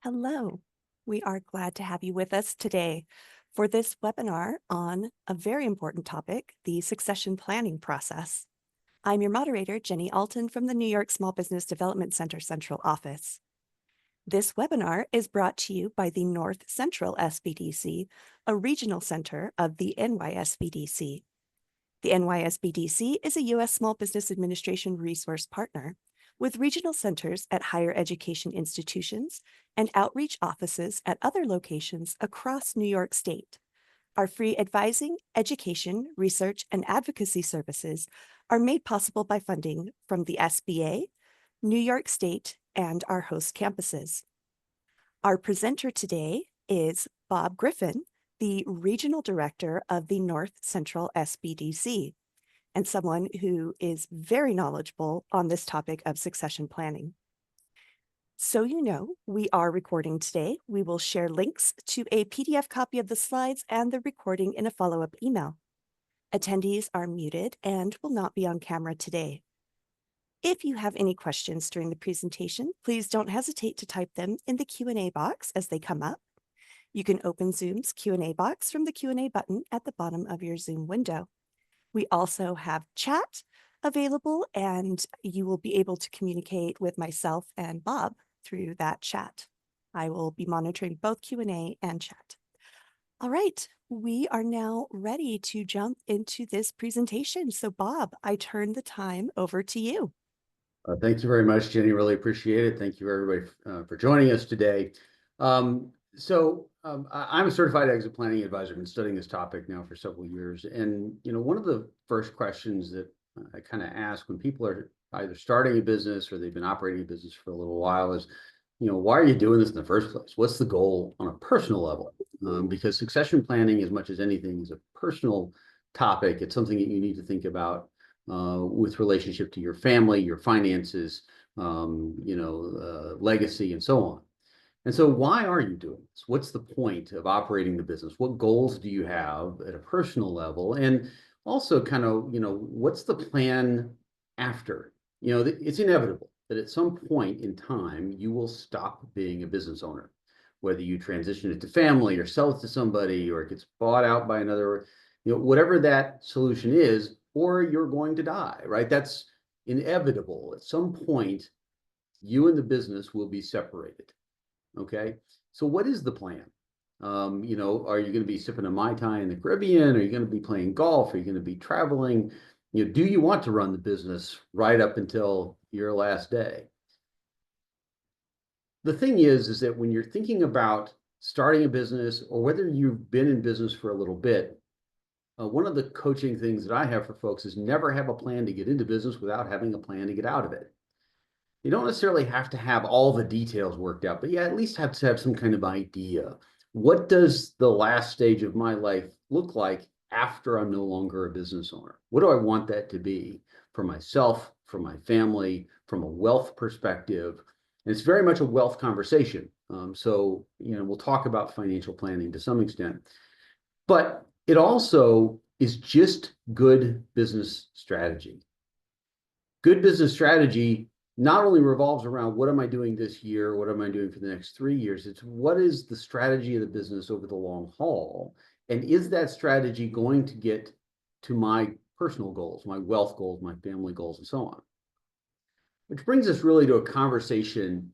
Hello. We are glad to have you with us today for this webinar on a very important topic, the succession planning process. I'm your moderator, Jenny Alton from the New York Small Business Development Center Central Office. This webinar is brought to you by the North Central SBDC, a regional center of the NYSBDC. The NYSBDC is a U.S. Small Business Administration resource partner with regional centers at higher education institutions and outreach offices at other locations across New York State. Our free advising, education, research, and advocacy services are made possible by funding from the SBA, New York State, and our host campuses. Our presenter today is Bob Griffin, the Regional Director of the North Central SBDC, and someone who is very knowledgeable on this topic of succession planning. So you know, we are recording today. We will share links to a PDF copy of the slides and the recording in a follow-up email. Attendees are muted and will not be on camera today. If you have any questions during the presentation, please don't hesitate to type them in the Q&A box as they come up. You can open Zoom's Q&A box from the Q&A button at the bottom of your Zoom window. We also have chat available, and you will be able to communicate with myself and Bob through that chat. I will be monitoring both Q&A and chat. All right, we are now ready to jump into this presentation. So Bob, I turn the time over to you. Thank you very much, Jenny. Really appreciate it. Thank you, everybody, for joining us today. I'm a certified exit planning advisor. I've been studying this topic now for several years. And, one of the first questions that I kind of ask when people are either starting a business or they've been operating a business for a little while is, why are you doing this in the first place? What's the goal on a personal level? Because succession planning, as much as anything, is a personal topic. It's something that you need to think about with relationship to your family, your finances, legacy, and so on. And so why are you doing this? What's the point of operating the business? What goals do you have at a personal level? And also kind of, what's the plan after? It's inevitable that at some point in time, you will stop being a business owner, whether you transition it to family or sell it to somebody or it gets bought out by another, whatever that solution is, or you're going to die, right? That's inevitable. At some point, you and the business will be separated. Okay. So what is the plan? Are you going to be sipping a Mai Tai in the Caribbean? Are you going to be playing golf? Are you going to be traveling? Do you want to run the business right up until your last day? The thing is that when you're thinking about starting a business or whether you've been in business for a little bit, one of the coaching things that I have for folks is never have a plan to get into business without having a plan to get out of it. You don't necessarily have to have all the details worked out, but at least have to have some kind of idea. What does the last stage of my life look like after I'm no longer a business owner? What do I want that to be for myself, for my family, from a wealth perspective? And it's very much a wealth conversation. We'll talk about financial planning to some extent, but it also is just good business strategy. Good business strategy not only revolves around what am I doing this year, what am I doing for the next 3 years, it's what is the strategy of the business over the long haul, and is that strategy going to get to my personal goals, my wealth goals, my family goals, and so on. Which brings us really to a conversation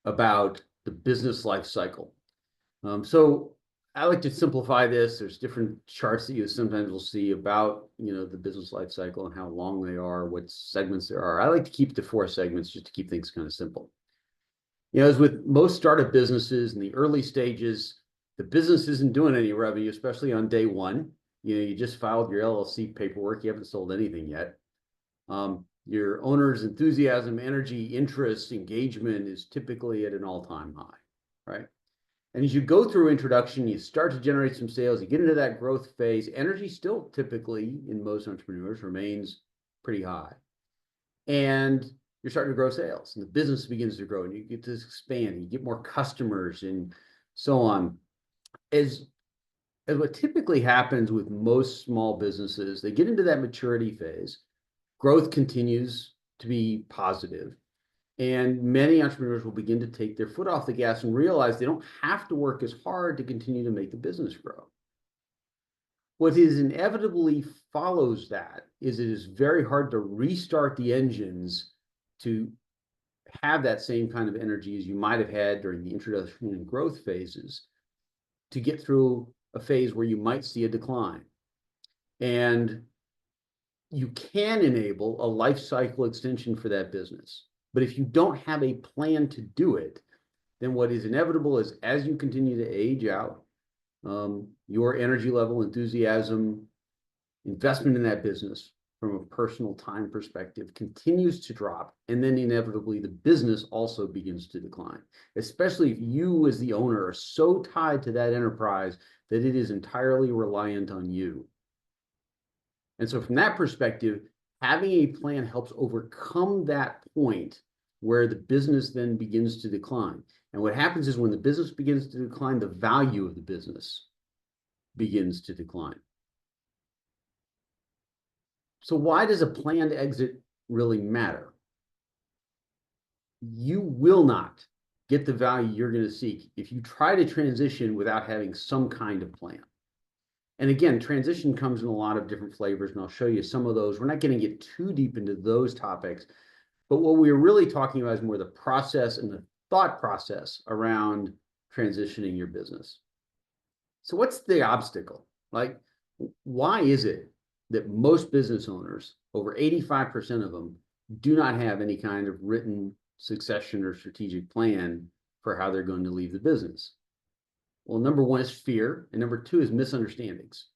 about the business life cycle. So I like to simplify this. There's different charts that you sometimes will see about, the business life cycle and how long they are, what segments there are. I like to keep it to 4 segments just to keep things kind of simple. As with most startup businesses in the early stages, the business isn't doing any revenue, especially on day one. You just filed your LLC paperwork. You haven't sold anything yet. Your owner's enthusiasm, energy, interest, engagement is typically at an all-time high, right? And as you go through introduction, you start to generate some sales, you get into that growth phase, energy still typically in most entrepreneurs remains pretty high. And you're starting to grow sales and the business begins to grow and you get to expand, you get more customers and so on. As what typically happens with most small businesses, they get into that maturity phase, growth continues to be positive. And many entrepreneurs will begin to take their foot off the gas and realize they don't have to work as hard to continue to make the business grow. What is inevitably follows that is it is very hard to restart the engines to have that same kind of energy as you might have had during the introduction and growth phases to get through a phase where you might see a decline. And you can enable a life cycle extension for that business. But if you don't have a plan to do it, then what is inevitable is as you continue to age out, your energy level, enthusiasm, investment in that business from a personal time perspective continues to drop. And then inevitably the business also begins to decline, especially if you as the owner are so tied to that enterprise that it is entirely reliant on you. And so from that perspective, having a plan helps overcome that point where the business then begins to decline. And what happens is when the business begins to decline, the value of the business begins to decline. So why does a planned exit really matter? You will not get the value you're going to seek if you try to transition without having some kind of plan. And again, transition comes in a lot of different flavors, and I'll show you some of those. We're not going to get too deep into those topics, but what we're really talking about is more the process and the thought process around transitioning your business. So what's the obstacle? Like, why is it that most business owners, over 85% of them, do not have any kind of written succession or strategic plan for how they're going to leave the business? Well, number one is fear, and number two is misunderstandings.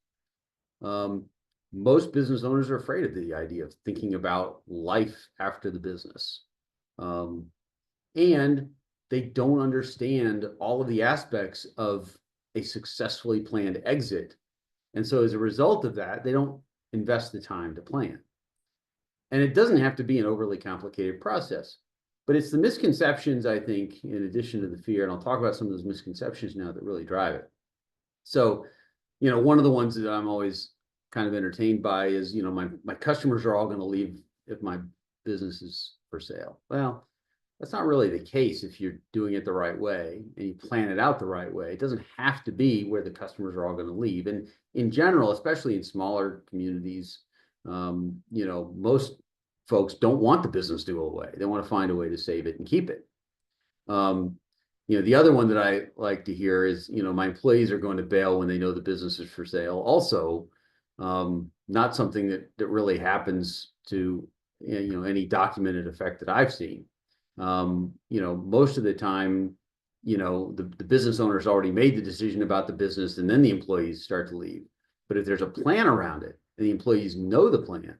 Most business owners are afraid of the idea of thinking about life after the business. And they don't understand all of the aspects of a successfully planned exit. And so as a result of that, they don't invest the time to plan. And it doesn't have to be an overly complicated process, but it's the misconceptions, I think, in addition to the fear, and I'll talk about some of those misconceptions now that really drive it. So, one of the ones that I'm always kind of entertained by is, my customers are all going to leave if my business is for sale. Well, that's not really the case if you're doing it the right way and you plan it out the right way. It doesn't have to be where the customers are all going to leave. And in general, especially in smaller communities, most folks don't want the business to go away. They want to find a way to save it and keep it. The other one that I like to hear is, my employees are going to bail when they know the business is for sale. Also, not something that really happens to, any documented effect that I've seen. Most of the time, the business owner's already made the decision about the business and then the employees start to leave. But if there's a plan around it and the employees know the plan,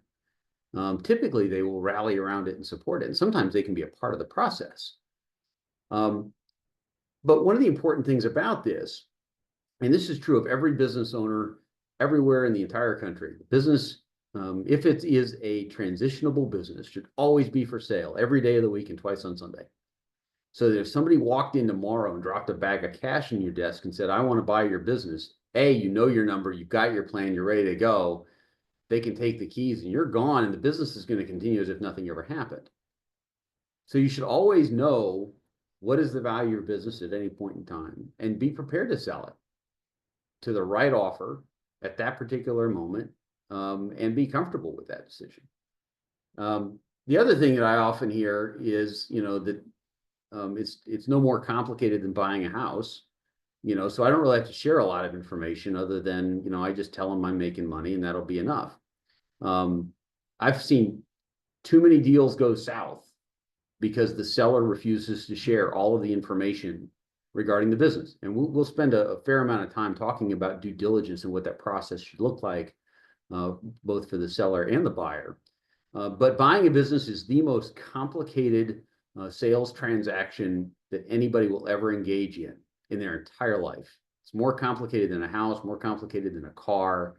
typically they will rally around it and support it. And sometimes they can be a part of the process. But one of the important things about this, and this is true of every business owner everywhere in the entire country, business, if it is a transitionable business, should always be for sale every day of the week and twice on Sunday. So that if somebody walked in tomorrow and dropped a bag of cash in your desk and said, I want to buy your business, you know your number, you've got your plan, you're ready to go, they can take the keys and you're gone, and the business is going to continue as if nothing ever happened. So you should always know what is the value of your business at any point in time and be prepared to sell it to the right offer at that particular moment, and be comfortable with that decision. The other thing that I often hear is, that it's no more complicated than buying a house, so I don't really have to share a lot of information other than, I just tell them I'm making money and that'll be enough. I've seen too many deals go south because the seller refuses to share all of the information regarding the business. And we'll spend a fair amount of time talking about due diligence and what that process should look like, both for the seller and the buyer. But buying a business is the most complicated sales transaction that anybody will ever engage in their entire life. It's more complicated than a house, more complicated than a car.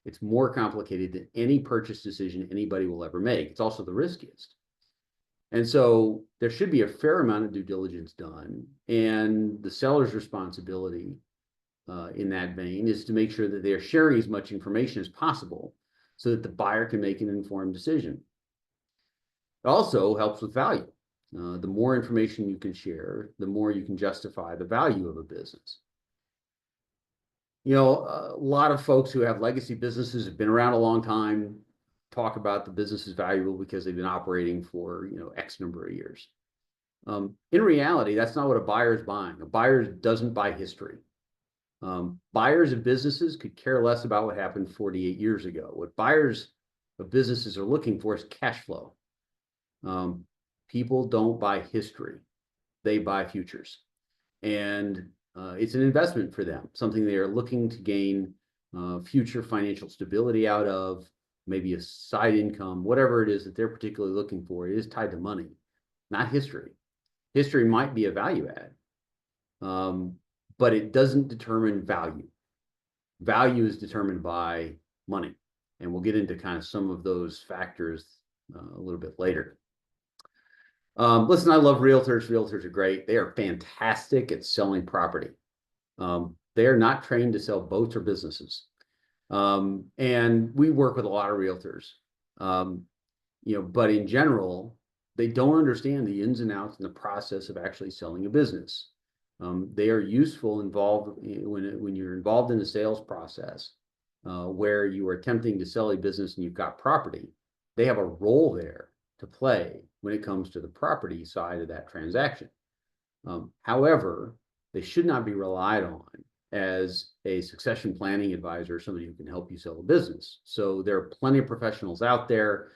It's more complicated than any purchase decision anybody will ever make. It's also the riskiest. And so there should be a fair amount of due diligence done. And the seller's responsibility in that vein is to make sure that they are sharing as much information as possible so that the buyer can make an informed decision. It also helps with value. The more information you can share, the more you can justify the value of a business. A lot of folks who have legacy businesses have been around a long time, talk about the business is valuable because they've been operating for, X number of years. In reality, that's not what a buyer is buying. A buyer doesn't buy history. Buyers of businesses could care less about what happened 48 years ago. What buyers of businesses are looking for is cash flow. People don't buy history. They buy futures. And it's an investment for them, something they are looking to gain future financial stability out of, maybe a side income, whatever it is that they're particularly looking for. It is tied to money, not history. History might be a value add, but it doesn't determine value. Value is determined by money. And we'll get into kind of some of those factors a little bit later. Listen, I love realtors. Realtors are great. They are fantastic at selling property. They are not trained to sell boats or businesses. And we work with a lot of realtors. But in general, they don't understand the ins and outs in the process of actually selling a business. They are useful involved when you're involved in the sales process, where you are attempting to sell a business and you've got property. They have a role there to play when it comes to the property side of that transaction. However, they should not be relied on as a succession planning advisor, somebody who can help you sell a business. So there are plenty of professionals out there,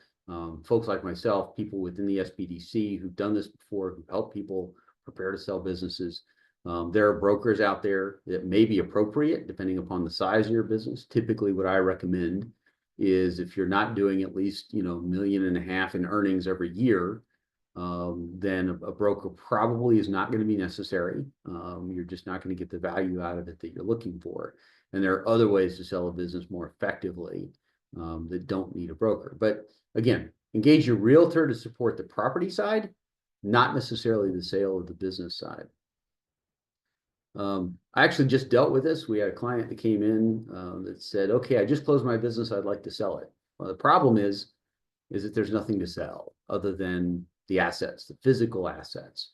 folks like myself, people within the SBDC who've done this before, who help people prepare to sell businesses. There are brokers out there that may be appropriate depending upon the size of your business. Typically, what I recommend is if you're not doing at least, $1.5 million in earnings every year, then a broker probably is not going to be necessary. You're just not going to get the value out of it that you're looking for. And there are other ways to sell a business more effectively that don't need a broker. But again, engage your realtor to support the property side, not necessarily the sale of the business side. I actually just dealt with this. We had a client that came in that said, okay, I just closed my business. I'd like to sell it. Well, the problem is that there's nothing to sell other than the assets, the physical assets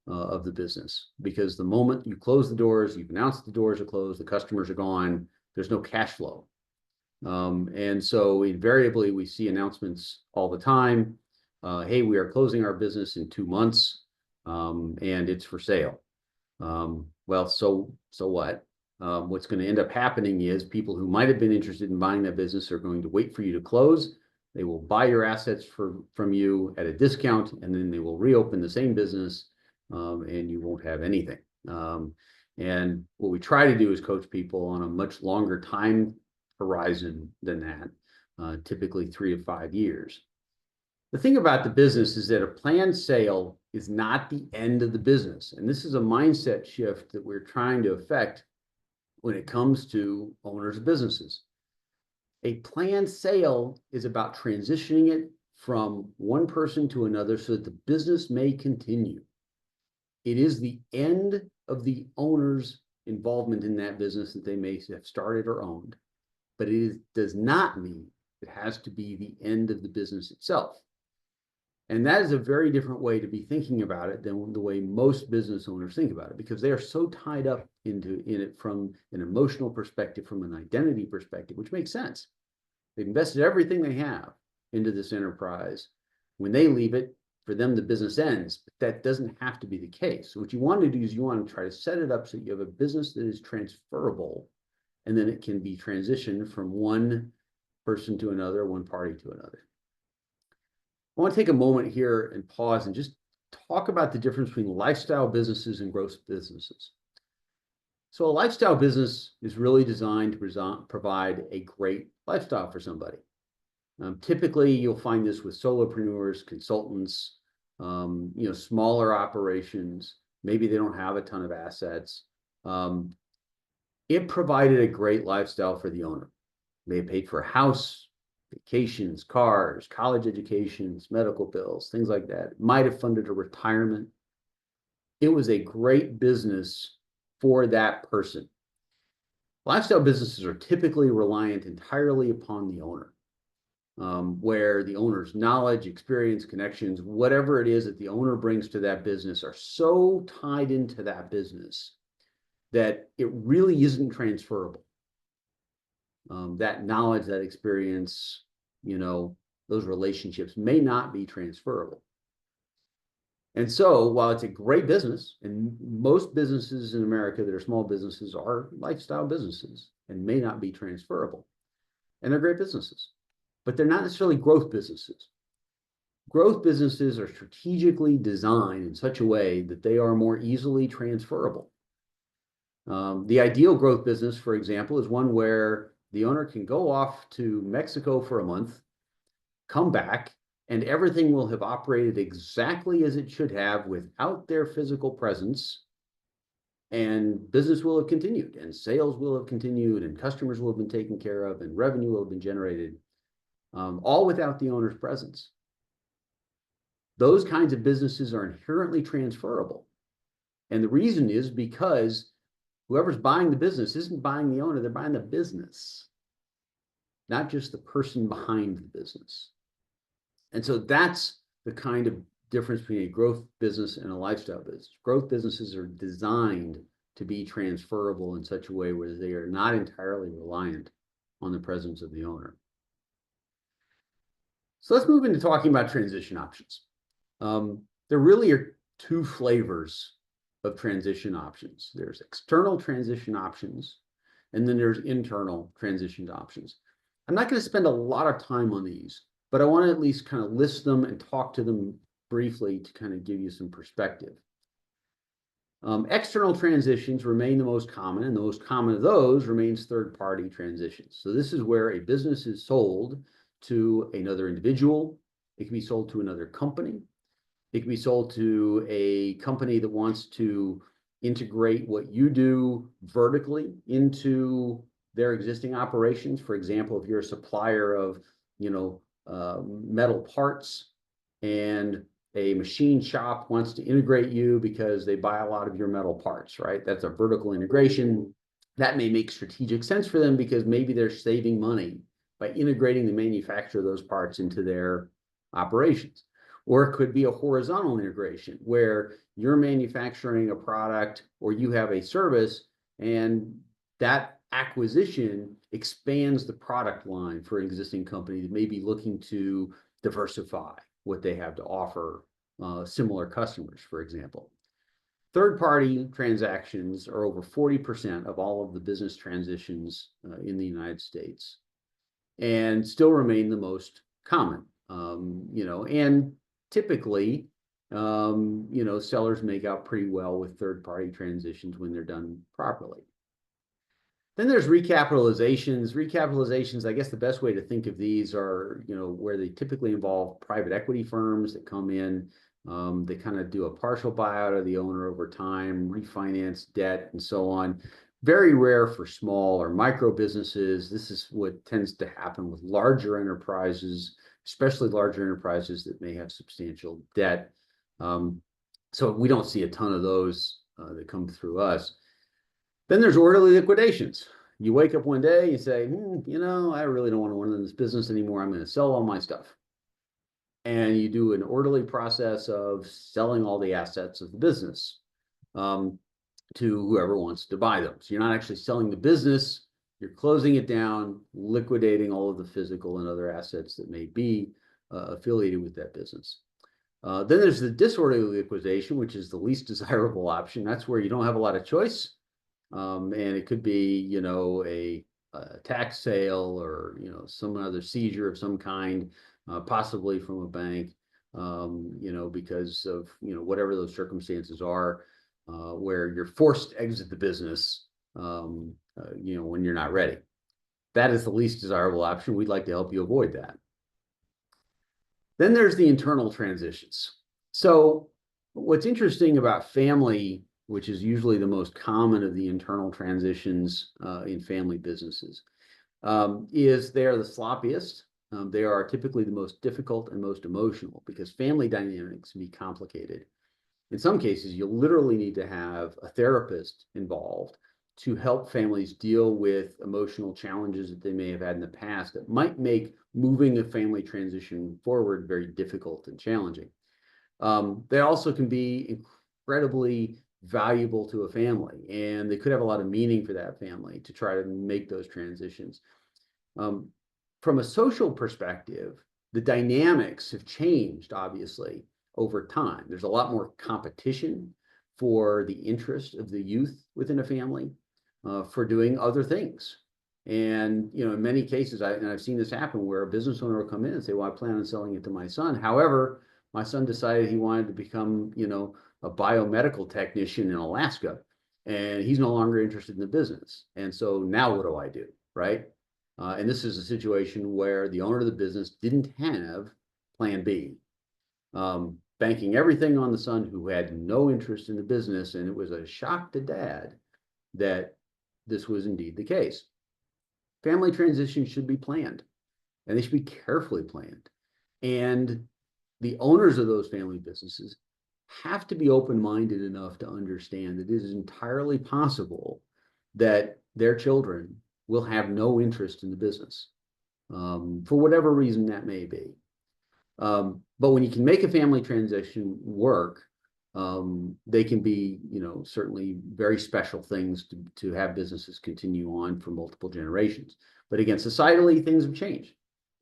of the business. Because the moment you close the doors, you've announced the doors are closed, the customers are gone, there's no cash flow. And so invariably, we see announcements all the time. Hey, we are closing our business in 2 months and it's for sale. Well, so what? What's going to end up happening is people who might have been interested in buying that business are going to wait for you to close. They will buy your assets from you at a discount, and then they will reopen the same business, and you won't have anything. And what we try to do is coach people on a much longer time horizon than that, typically 3 to 5 years. The thing about the business is that a planned sale is not the end of the business. And this is a mindset shift that we're trying to affect when it comes to owners of businesses. A planned sale is about transitioning it from one person to another so that the business may continue. It is the end of the owner's involvement in that business that they may have started or owned, but does not mean it has to be the end of the business itself. And that is a very different way to be thinking about it than the way most business owners think about it, because they are so tied up in it from an emotional perspective, from an identity perspective, which makes sense. They've invested everything they have into this enterprise. When they leave it, for them, the business ends, but that doesn't have to be the case. So what you want to do is you want to try to set it up so you have a business that is transferable, and then it can be transitioned from one person to another, one party to another. I want to take a moment here and pause and just talk about the difference between lifestyle businesses and growth businesses. So a lifestyle business is really designed to provide a great lifestyle for somebody. Typically, you'll find this with solopreneurs, consultants, smaller operations. Maybe they don't have a ton of assets. It provided a great lifestyle for the owner. They paid for a house, vacations, cars, college educations, medical bills, things like that. Might have funded a retirement. It was a great business for that person. Lifestyle businesses are typically reliant entirely upon the owner. where the owner's knowledge, experience, connections, whatever it is that the owner brings to that business are so tied into that business that it really isn't transferable. That knowledge, that experience, those relationships may not be transferable. And so while it's a great business, and most businesses in America that are small businesses are lifestyle businesses and may not be transferable, and they're great businesses, but they're not necessarily growth businesses. Growth businesses are strategically designed in such a way that they are more easily transferable. The ideal growth business, for example, is one where the owner can go off to Mexico for a month, come back, and everything will have operated exactly as it should have without their physical presence. And business will have continued, and sales will have continued, and customers will have been taken care of, and revenue will have been generated, all without the owner's presence. Those kinds of businesses are inherently transferable. And the reason is because whoever's buying the business isn't buying the owner, they're buying the business, not just the person behind the business. And so that's the kind of difference between a growth business and a lifestyle business. Growth businesses are designed to be transferable in such a way where they are not entirely reliant on the presence of the owner. So let's move into talking about transition options. There really are two flavors of transition options. There's external transition options, and then there's internal transition options. I'm not going to spend a lot of time on these, but I want to at least kind of list them and talk to them briefly to kind of give you some perspective. External transitions remain the most common, and the most common of those remains third-party transitions. So this is where a business is sold to another individual. It can be sold to another company. It can be sold to a company that wants to integrate what you do vertically into their existing operations. For example, if you're a supplier of, metal parts and a machine shop wants to integrate you because they buy a lot of your metal parts, right? That's a vertical integration. That may make strategic sense for them because maybe they're saving money by integrating the manufacture of those parts into their operations. Or it could be a horizontal integration where you're manufacturing a product or you have a service, and that acquisition expands the product line for an existing company that may be looking to diversify what they have to offer similar customers, for example. Third-party transactions are over 40% of all of the business transitions in the United States, and still remain the most common. And typically, sellers make out pretty well with third-party transitions when they're done properly. Then there's recapitalizations. Recapitalizations, I guess the best way to think of these are, where they typically involve private equity firms that come in. They kind of do a partial buyout of the owner over time, refinance debt, and so on. Very rare for small or micro businesses. This is what tends to happen with larger enterprises, especially larger enterprises that may have substantial debt. So we don't see a ton of those that come through us. Then there's orderly liquidations. You wake up one day, you say, I really don't want to run this business anymore. I'm going to sell all my stuff. And you do an orderly process of selling all the assets of the business to whoever wants to buy them. So you're not actually selling the business, you're closing it down, liquidating all of the physical and other assets that may be affiliated with that business. Then there's the disorderly liquidation, which is the least desirable option. That's where you don't have a lot of choice. And it could be, a tax sale or, some other seizure of some kind, possibly from a bank, because of, whatever those circumstances are, where you're forced to exit the business, when you're not ready. That is the least desirable option. We'd like to help you avoid that. Then there's the internal transitions. So what's interesting about family, which is usually the most common of the internal transitions in family businesses, is they are the sloppiest. They are typically the most difficult and most emotional because family dynamics can be complicated. In some cases, you literally need to have a therapist involved to help families deal with emotional challenges that they may have had in the past that might make moving a family transition forward very difficult and challenging. They also can be incredibly valuable to a family, and they could have a lot of meaning for that family to try to make those transitions. Um, from a social perspective, the dynamics have changed, obviously, over time. There's a lot more competition for the interest of the youth within a family for doing other things. And in many cases, I've seen this happen where a business owner will come in and say, "Well, I plan on selling it to my son. However, my son decided he wanted to become, a biomedical technician in Alaska, and he's no longer interested in the business. And so now what do I do?" Right? And this is a situation where the owner of the business didn't have plan B, banking everything on the son who had no interest in the business. And it was a shock to dad that this was indeed the case. Family transitions should be planned, and they should be carefully planned. And the owners of those family businesses have to be open-minded enough to understand that it is entirely possible that their children will have no interest in the business, for whatever reason that may be. But when you can make a family transition work, they can be, certainly very special things to have businesses continue on for multiple generations. But again, societally, things have changed.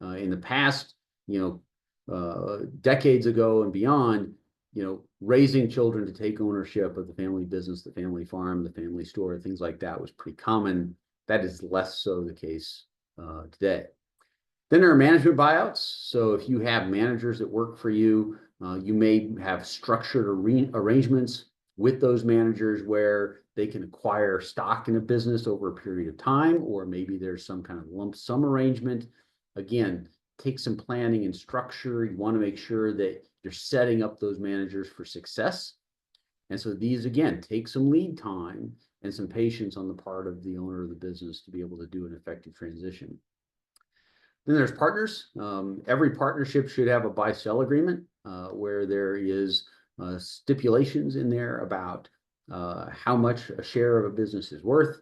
In the past, decades ago and beyond, raising children to take ownership of the family business, the family farm, the family store, things like that was pretty common. That is less so the case today. Then there are management buyouts. So if you have managers that work for you, you may have structured arrangements with those managers where they can acquire stock in a business over a period of time, or maybe there's some kind of lump sum arrangement. Again, take some planning and structure. You want to make sure that you're setting up those managers for success. And so these, again, take some lead time and some patience on the part of the owner of the business to be able to do an effective transition. Then there's partners. Every partnership should have a buy-sell agreement where there is stipulations in there about how much a share of a business is worth,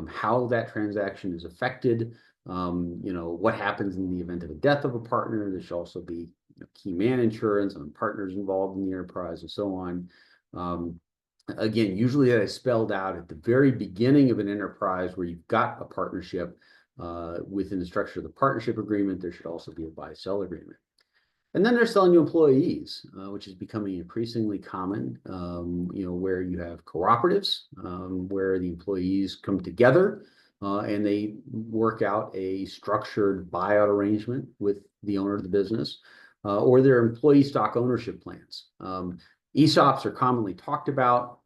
how that transaction is affected, what happens in the event of a death of a partner. There should also be key man insurance on partners involved in the enterprise and so on. Again, usually that is spelled out at the very beginning of an enterprise where you've got a partnership. Within the structure of the partnership agreement, there should also be a buy-sell agreement. And then they're selling to employees, which is becoming increasingly common, where you have cooperatives, where the employees come together and they work out a structured buyout arrangement with the owner of the business, or their employee stock ownership plans. ESOPs are commonly talked about.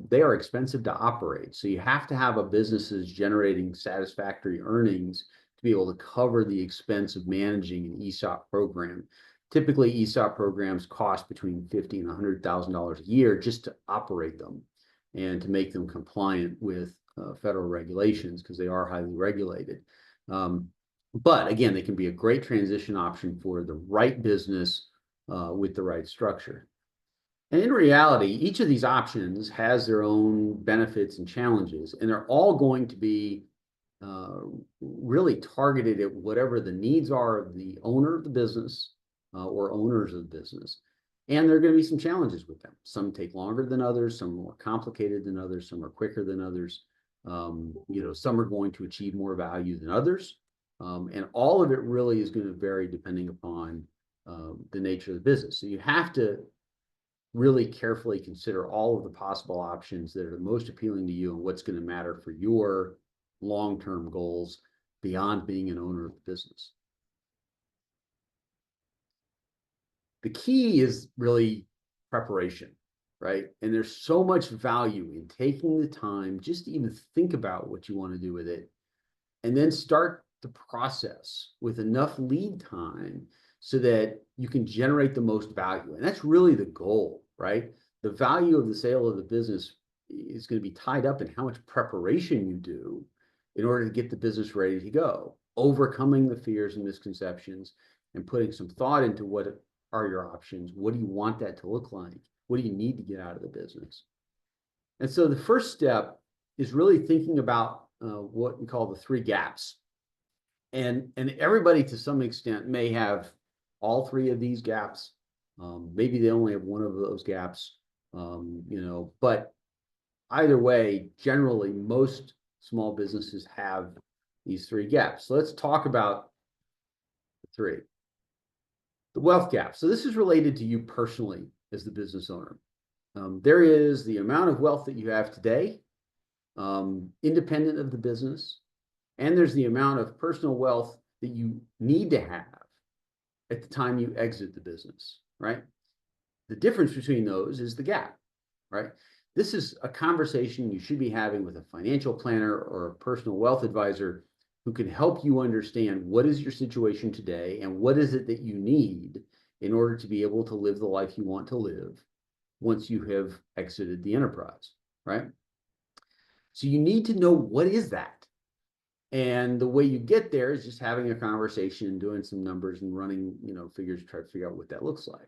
They are expensive to operate. So you have to have a business generating satisfactory earnings to be able to cover the expense of managing an ESOP program. Typically, ESOP programs cost between $50,000 and $100,000 a year just to operate them and to make them compliant with federal regulations because they are highly regulated. But again, they can be a great transition option for the right business with the right structure. And in reality, each of these options has their own benefits and challenges, and they're all going to be really targeted at whatever the needs are of the owner of the business or owners of the business. And there are going to be some challenges with them. Some take longer than others, some are more complicated than others, some are quicker than others. Some are going to achieve more value than others. And all of it really is going to vary depending upon the nature of the business. So you have to really carefully consider all of the possible options that are the most appealing to you and what's going to matter for your long-term goals beyond being an owner of the business. The key is really preparation, right? And there's so much value in taking the time just to even think about what you want to do with it, and then start the process with enough lead time so that you can generate the most value. And that's really the goal, right? The value of the sale of the business is going to be tied up in how much preparation you do in order to get the business ready to go, overcoming the fears and misconceptions and putting some thought into what are your options. What do you want that to look like? What do you need to get out of the business? And so the first step is really thinking about what we call the three gaps. And everybody to some extent may have all three of these gaps. Maybe they only have one of those gaps, but either way, generally, most small businesses have these three gaps. So let's talk about the three. The wealth gap. So this is related to you personally as the business owner. There is the amount of wealth that you have today, independent of the business, and there's the amount of personal wealth that you need to have at the time you exit the business, right? The difference between those is the gap, right? This is a conversation you should be having with a financial planner or a personal wealth advisor who can help you understand what is your situation today and what is it that you need in order to be able to live the life you want to live once you have exited the enterprise, right? So you need to know, what is that? And the way you get there is just having a conversation and doing some numbers and running, figures to try to figure out what that looks like.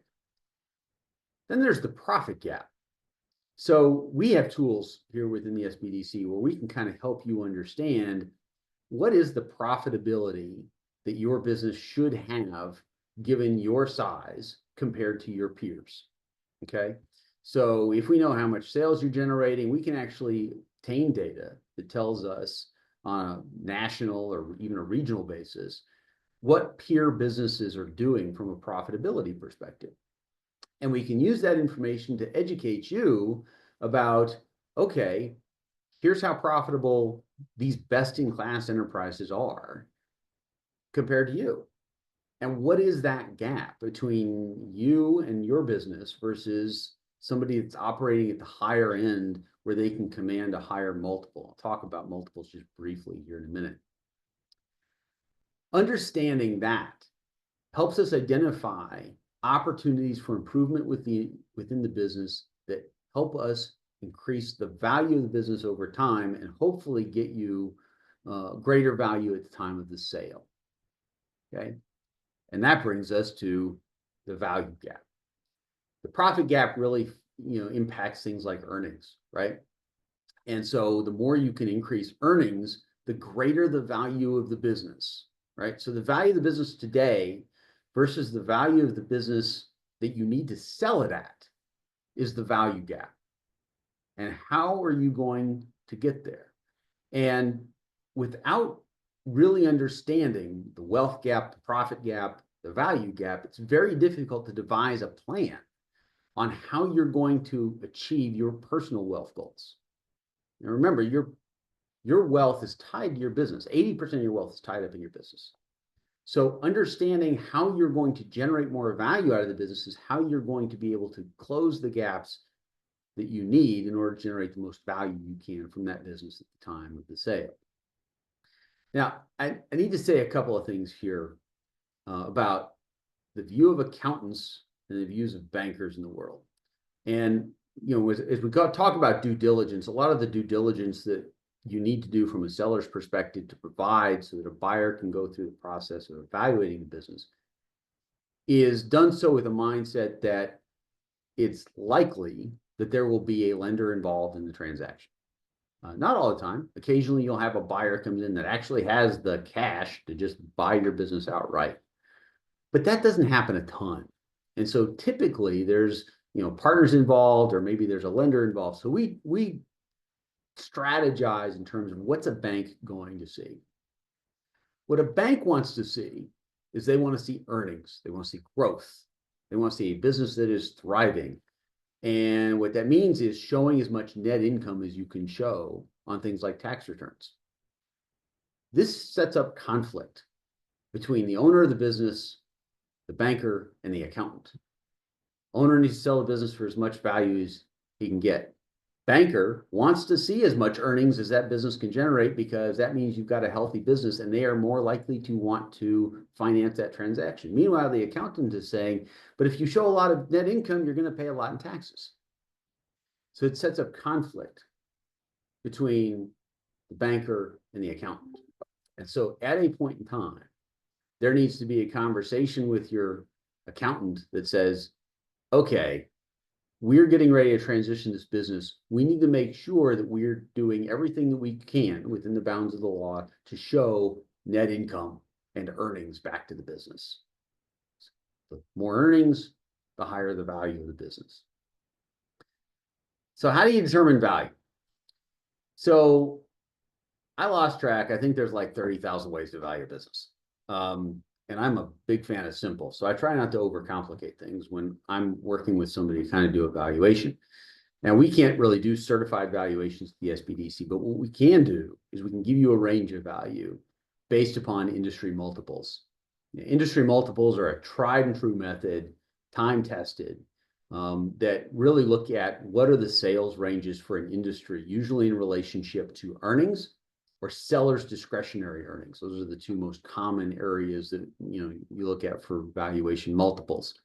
Then there's the profit gap. So we have tools here within the SBDC where we can kind of help you understand what is the profitability that your business should have given your size compared to your peers. Okay. So if we know how much sales you're generating, we can actually obtain data that tells us on a national or even a regional basis what peer businesses are doing from a profitability perspective. And we can use that information to educate you about, okay, here's how profitable these best-in-class enterprises are compared to you. And what is that gap between you and your business versus somebody that's operating at the higher end where they can command a higher multiple? I'll talk about multiples just briefly here in a minute. Understanding that helps us identify opportunities for improvement within the business that help us increase the value of the business over time and hopefully get you greater value at the time of the sale. Okay. And that brings us to the value gap. The profit gap really, impacts things like earnings, right? And so the more you can increase earnings, the greater the value of the business, right? So the value of the business today versus the value of the business that you need to sell it at is the value gap. And how are you going to get there? And without really understanding the wealth gap, the profit gap, the value gap, it's very difficult to devise a plan on how you're going to achieve your personal wealth goals. Now remember, your wealth is tied to your business. 80% of your wealth is tied up in your business. So understanding how you're going to generate more value out of the business is how you're going to be able to close the gaps that you need in order to generate the most value you can from that business at the time of the sale. Now, I need to say a couple of things here about the view of accountants and the views of bankers in the world. And, as we talk about due diligence, a lot of the due diligence that you need to do from a seller's perspective to provide so that a buyer can go through the process of evaluating the business is done so with a mindset that it's likely that there will be a lender involved in the transaction. Not all the time. Occasionally, you'll have a buyer comes in that actually has the cash to just buy your business outright. But that doesn't happen a ton. And so typically there's, partners involved, or maybe there's a lender involved. So we strategize in terms of what's a bank going to see. What a bank wants to see is they want to see earnings. They want to see growth. They want to see a business that is thriving. And what that means is showing as much net income as you can show on things like tax returns. This sets up conflict between the owner of the business, the banker, and the accountant. Owner needs to sell the business for as much value as he can get. Banker wants to see as much earnings as that business can generate because that means you've got a healthy business and they are more likely to want to finance that transaction. Meanwhile, the accountant is saying, but if you show a lot of net income, you're going to pay a lot in taxes. So it sets up conflict between the banker and the accountant. And so at a point in time, there needs to be a conversation with your accountant that says, okay, we're getting ready to transition this business. We need to make sure that we're doing everything that we can within the bounds of the law to show net income and earnings back to the business. The more earnings, the higher the value of the business. So how do you determine value? So I lost track. I think there's like 30,000 ways to value a business. And I'm a big fan of simple. So I try not to overcomplicate things when I'm working with somebody to kind of do a valuation. Now, we can't really do certified valuations to the SBDC, but what we can do is we can give you a range of value based upon industry multiples. Industry multiples are a tried and true method, time tested, that really look at what are the sales ranges for an industry, usually in relationship to earnings or sellers' discretionary earnings. Those are the two most common areas that you look at for valuation multiples.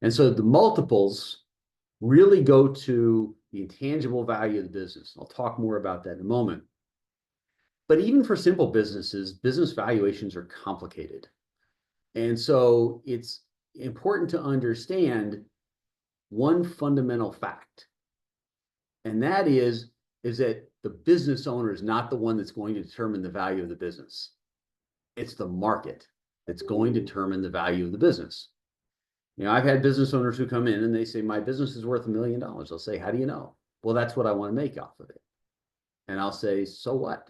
And so the multiples really go to the intangible value of the business. I'll talk more about that in a moment. But even for simple businesses, business valuations are complicated. And so it's important to understand one fundamental fact. And that is that the business owner is not the one that's going to determine the value of the business. It's the market that's going to determine the value of the business. I've had business owners who come in and they say, my business is worth $1 million. I'll say, how do you know? Well, that's what I want to make off of it. And I'll say, so what?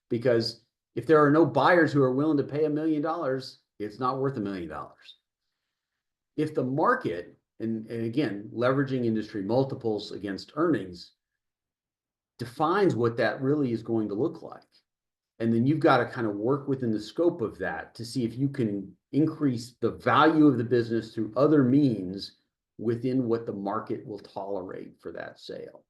Because if there are no buyers who are willing to pay $1 million, it's not worth $1 million. If the market, and again, leveraging industry multiples against earnings, defines what that really is going to look like. And then you've got to kind of work within the scope of that to see if you can increase the value of the business through other means within what the market will tolerate for that sale.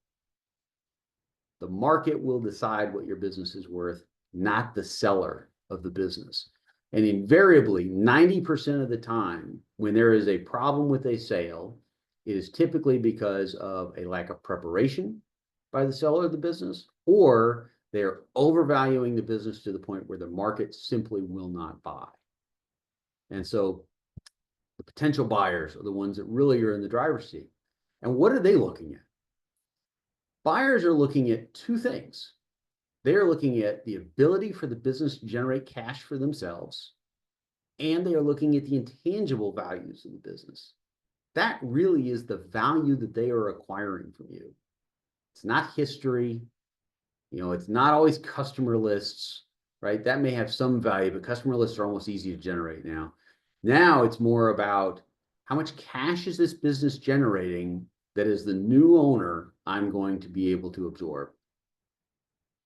The market will decide what your business is worth, not the seller of the business. And invariably, 90% of the time, when there is a problem with a sale, it is typically because of a lack of preparation by the seller of the business, or they're overvaluing the business to the point where the market simply will not buy. And so the potential buyers are the ones that really are in the driver's seat. And what are they looking at? Buyers are looking at two things. They're looking at the ability for the business to generate cash for themselves, and they are looking at the intangible values of the business. That really is the value that they are acquiring from you. It's not history. It's not always customer lists, right? That may have some value, but customer lists are almost easy to generate now. Now it's more about how much cash is this business generating that as the new owner, I'm going to be able to absorb.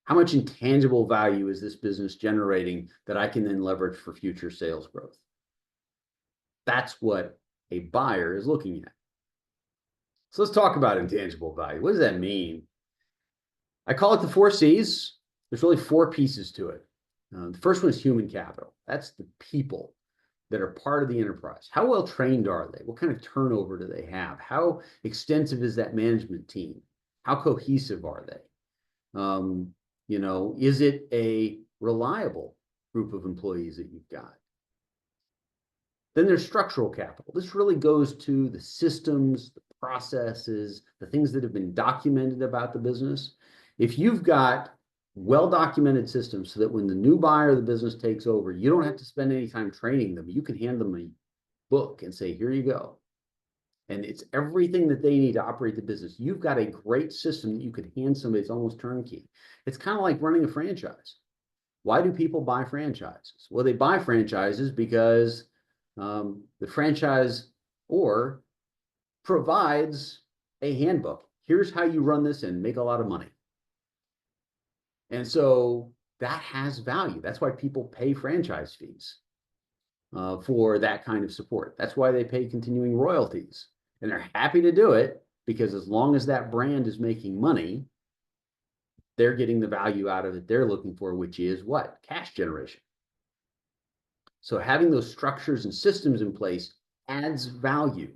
How much intangible value is this business generating that I can then leverage for future sales growth? That's what a buyer is looking at. So let's talk about intangible value. What does that mean? I call it the 4 C's. There's really 4 pieces to it. The first one is human capital. That's the people that are part of the enterprise. How well trained are they? What kind of turnover do they have? How extensive is that management team? How cohesive are they? Is it a reliable group of employees that you've got? Then there's structural capital. This really goes to the systems, the processes, the things that have been documented about the business. If you've got well-documented systems so that when the new buyer of the business takes over, you don't have to spend any time training them. You can hand them a book and say, here you go. And it's everything that they need to operate the business. You've got a great system that you could hand somebody. It's almost turnkey. It's kind of like running a franchise. Why do people buy franchises? Well, they buy franchises because the franchise or provides a handbook. Here's how you run this and make a lot of money. And so that has value. That's why people pay franchise fees for that kind of support. That's why they pay continuing royalties. And they're happy to do it because as long as that brand is making money, they're getting the value out of it they're looking for, which is what? Cash generation. So having those structures and systems in place adds value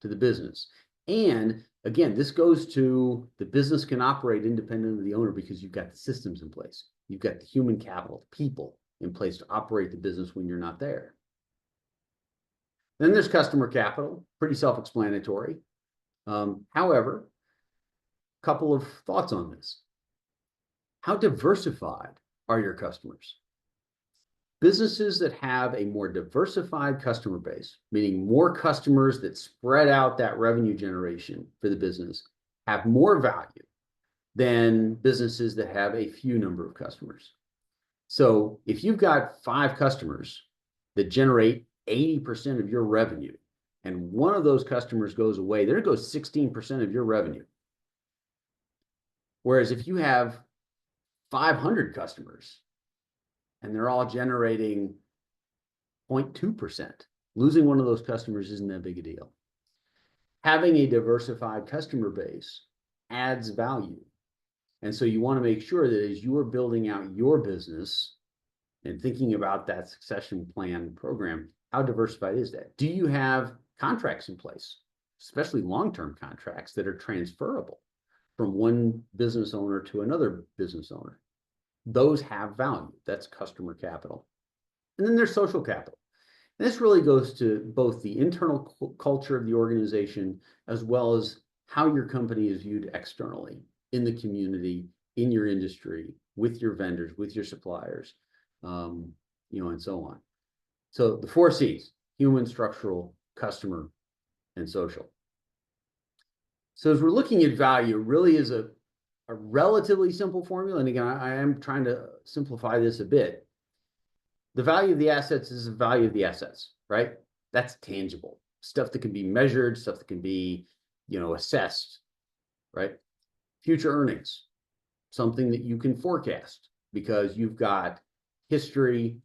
to the business. And again, this goes to the business can operate independent of the owner because you've got the systems in place. You've got the human capital, the people in place to operate the business when you're not there. Then there's customer capital, pretty self-explanatory. However, a couple of thoughts on this. How diversified are your customers? Businesses that have a more diversified customer base, meaning more customers that spread out that revenue generation for the business, have more value than businesses that have a few number of customers. So if you've got 5 customers that generate 80% of your revenue, and one of those customers goes away, there goes 16% of your revenue. Whereas if you have 500 customers and they're all generating 0.2%, losing one of those customers isn't that big a deal. Having a diversified customer base adds value. And so you want to make sure that as you are building out your business and thinking about that succession plan program, how diversified is that? Do you have contracts in place, especially long-term contracts that are transferable from one business owner to another business owner? Those have value. That's customer capital. And then there's social capital. And this really goes to both the internal culture of the organization as well as how your company is viewed externally in the community, in your industry, with your vendors, with your suppliers, and so on. So the 4 C's: human, structural, customer, and social. So as we're looking at value, it really is a relatively simple formula. And again, I am trying to simplify this a bit. The value of the assets is the value of the assets, right? That's tangible stuff that can be measured, stuff that can be, assessed, right? Future earnings, something that you can forecast because you've got history,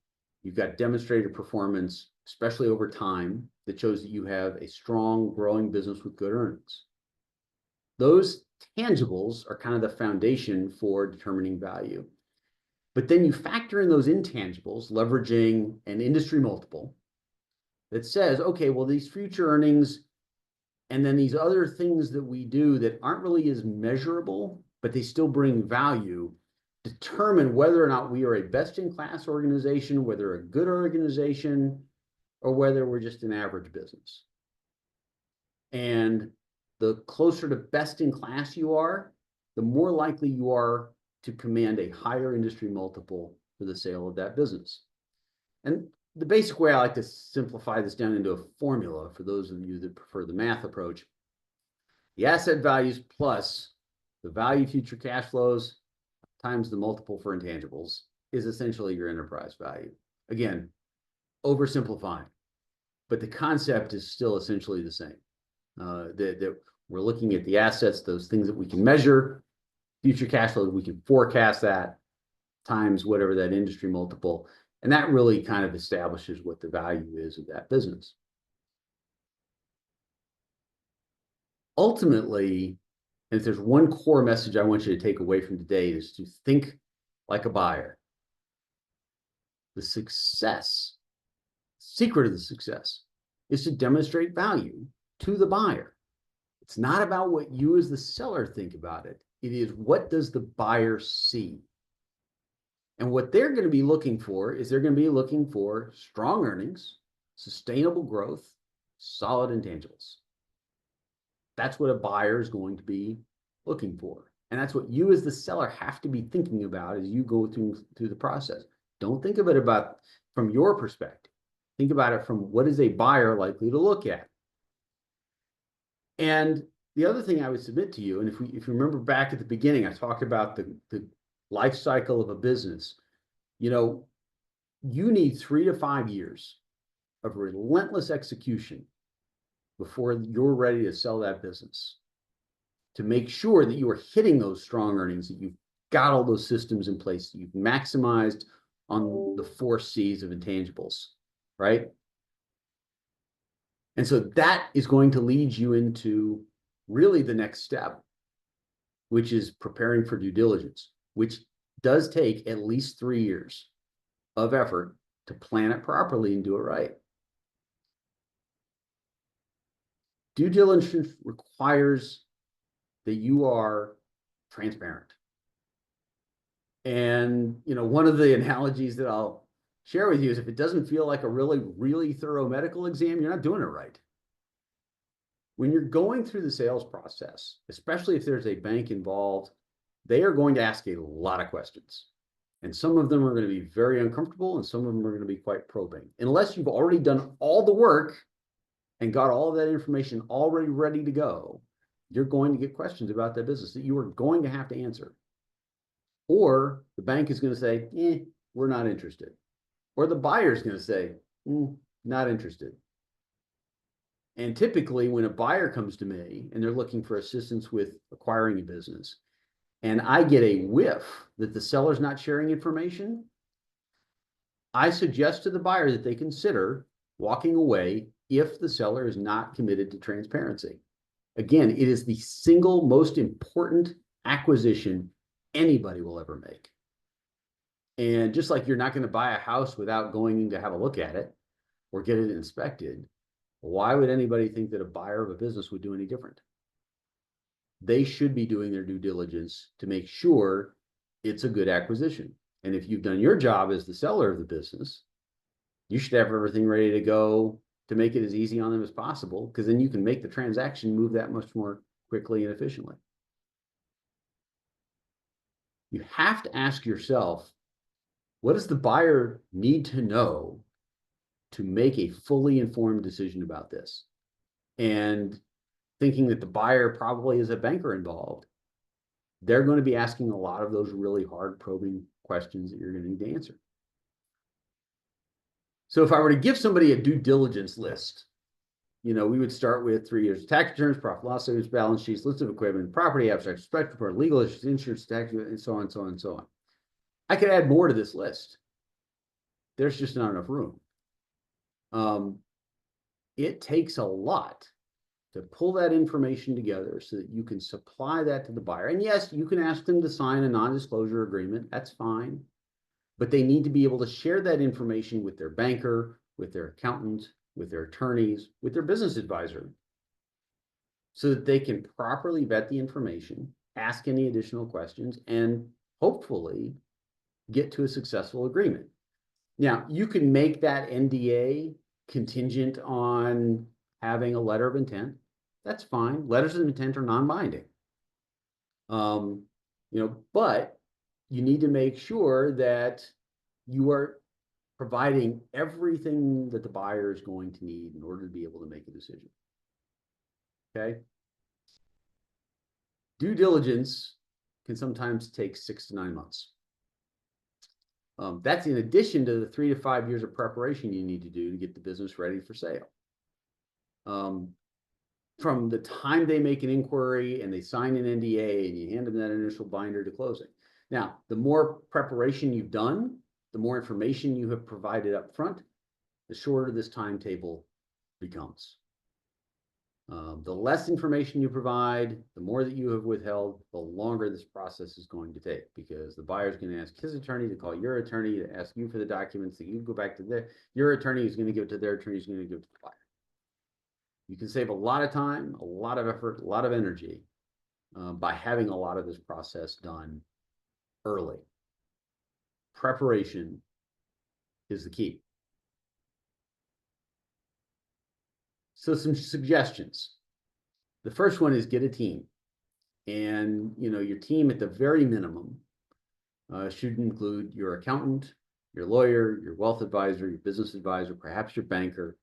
you've got demonstrated performance, especially over time, that shows that you have a strong, growing business with good earnings. Those tangibles are kind of the foundation for determining value. But then you factor in those intangibles, leveraging an industry multiple that says, okay, well, these future earnings and then these other things that we do that aren't really as measurable, but they still bring value, determine whether or not we are a best-in-class organization, whether a good organization, or whether we're just an average business. And the closer to best-in-class you are, the more likely you are to command a higher industry multiple for the sale of that business. And the basic way I like to simplify this down into a formula for those of you that prefer the math approach, the asset values plus the value future cash flows times the multiple for intangibles is essentially your enterprise value. Again, oversimplifying, but the concept is still essentially the same. That we're looking at the assets, those things that we can measure, future cash flows, we can forecast that, times whatever that industry multiple. And that really kind of establishes what the value is of that business. Ultimately, and if there's one core message I want you to take away from today, is to think like a buyer. The secret of the success is to demonstrate value to the buyer. It's not about what you as the seller think about it. It is, what does the buyer see? And what they're going to be looking for is they're going to be looking for strong earnings, sustainable growth, solid intangibles. That's what a buyer is going to be looking for. And that's what you as the seller have to be thinking about as you go through the process. Don't think of it from your perspective. Think about it from, what is a buyer likely to look at? And the other thing I would submit to you, and if you remember back at the beginning, I talked about the life cycle of a business. You need 3 to 5 years of relentless execution before you're ready to sell that business, to make sure that you are hitting those strong earnings, that you've got all those systems in place, that you've maximized on the 4 C's of intangibles, right? And so that is going to lead you into really the next step, which is preparing for due diligence, which does take at least 3 years of effort to plan it properly and do it right. Due diligence requires that you are transparent. And, one of the analogies that I'll share with you is, if it doesn't feel like a really, really thorough medical exam, you're not doing it right. When you're going through the sales process, especially if there's a bank involved, they are going to ask a lot of questions. And some of them are going to be very uncomfortable, and some of them are going to be quite probing. Unless you've already done all the work and got all of that information already ready to go, you're going to get questions about that business that you are going to have to answer. Or the bank is going to say, we're not interested. Or the buyer is going to say, not interested. And typically, when a buyer comes to me and they're looking for assistance with acquiring a business, and I get a whiff that the seller's not sharing information, I suggest to the buyer that they consider walking away if the seller is not committed to transparency. Again, it is the single most important acquisition anybody will ever make. And just like you're not going to buy a house without going to have a look at it or get it inspected, why would anybody think that a buyer of a business would do any different? They should be doing their due diligence to make sure it's a good acquisition. And if you've done your job as the seller of the business, you should have everything ready to go to make it as easy on them as possible, because then you can make the transaction move that much more quickly and efficiently. You have to ask yourself, what does the buyer need to know to make a fully informed decision about this? And thinking that the buyer probably is a banker involved, they're going to be asking a lot of those really hard probing questions that you're going to need to answer. So if I were to give somebody a due diligence list, we would start with 3 years of tax returns, profit loss statements, balance sheets, list of equipment, property abstract, respect report, legal issues, insurance, tax, and so on, so on, so on. I could add more to this list. There's just not enough room. It takes a lot to pull that information together so that you can supply that to the buyer. And yes, you can ask them to sign a non-disclosure agreement. That's fine. But they need to be able to share that information with their banker, with their accountant, with their attorneys, with their business advisor, so that they can properly vet the information, ask any additional questions, and hopefully get to a successful agreement. Now, you can make that NDA contingent on having a letter of intent. That's fine. Letters of intent are non-binding. But you need to make sure that you are providing everything that the buyer is going to need in order to be able to make a decision. Okay. Due diligence can sometimes take 6 to 9 months. That's in addition to the 3 to 5 years of preparation you need to do to get the business ready for sale. From the time they make an inquiry and they sign an NDA and you hand them that initial binder to closing. Now, the more preparation you've done, the more information you have provided up front, the shorter this timetable becomes. The less information you provide, the more that you have withheld, the longer this process is going to take, because the buyer is going to ask his attorney to call your attorney to ask you for the documents that you go back to your attorney is going to give it to their attorney, is going to give it to the buyer. You can save a lot of time, a lot of effort, a lot of energy by having a lot of this process done early. Preparation is the key. So some suggestions. The first one is get a team. And your team at the very minimum should include your accountant, your lawyer, your wealth advisor, your business advisor, perhaps your banker.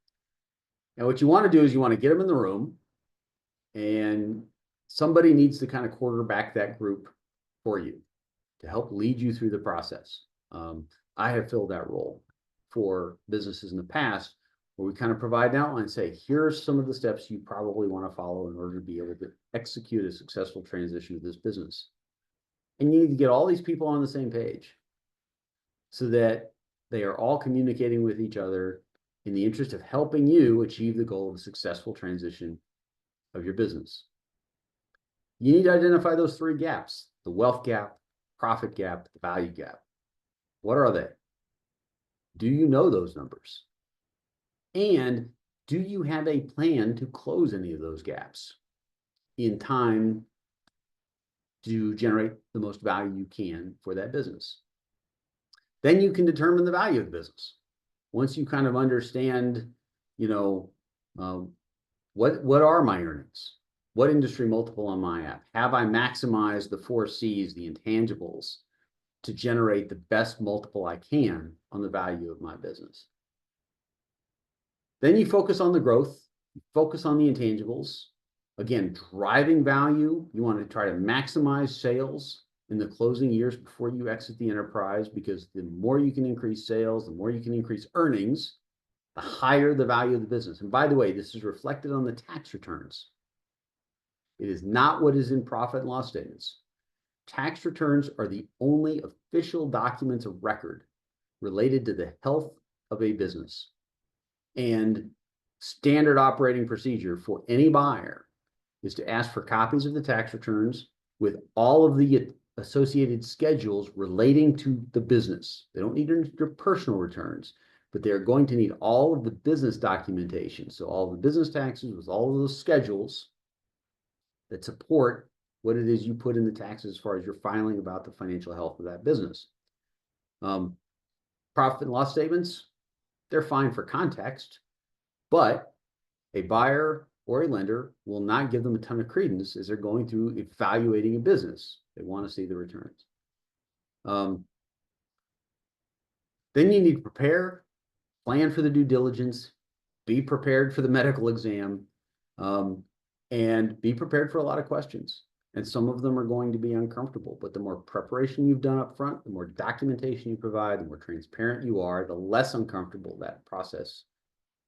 And what you want to do is you want to get them in the room, and somebody needs to kind of quarterback that group for you to help lead you through the process. I have filled that role for businesses in the past, where we kind of provide an outline and say, here's some of the steps you probably want to follow in order to be able to execute a successful transition of this business. And you need to get all these people on the same page so that they are all communicating with each other in the interest of helping you achieve the goal of a successful transition of your business. You need to identify those 3 gaps: the wealth gap, profit gap, the value gap. What are they? Do you know those numbers? And do you have a plan to close any of those gaps in time to generate the most value you can for that business? Then you can determine the value of the business. Once you kind of understand, what What are my earnings? What industry multiple am I at? Have I maximized the 4 C's, the intangibles, to generate the best multiple I can on the value of my business? Then you focus on the growth, you focus on the intangibles. Again, driving value. You want to try to maximize sales in the closing years before you exit the enterprise, because the more you can increase sales, the more you can increase earnings, the higher the value of the business. And by the way, this is reflected on the tax returns. It is not what is in profit and loss statements. Tax returns are the only official documents of record related to the health of a business. And standard operating procedure for any buyer is to ask for copies of the tax returns with all of the associated schedules relating to the business. They don't need your personal returns, but they're going to need all of the business documentation. So all the business taxes with all of those schedules that support what it is you put in the taxes as far as you're filing about the financial health of that business. Profit and loss statements, they're fine for context, but a buyer or a lender will not give them a ton of credence as they're going through evaluating a business. They want to see the returns. Then you need to prepare, plan for the due diligence, be prepared for the medical exam, and be prepared for a lot of questions. And some of them are going to be uncomfortable, but the more preparation you've done up front, the more documentation you provide, the more transparent you are, the less uncomfortable that process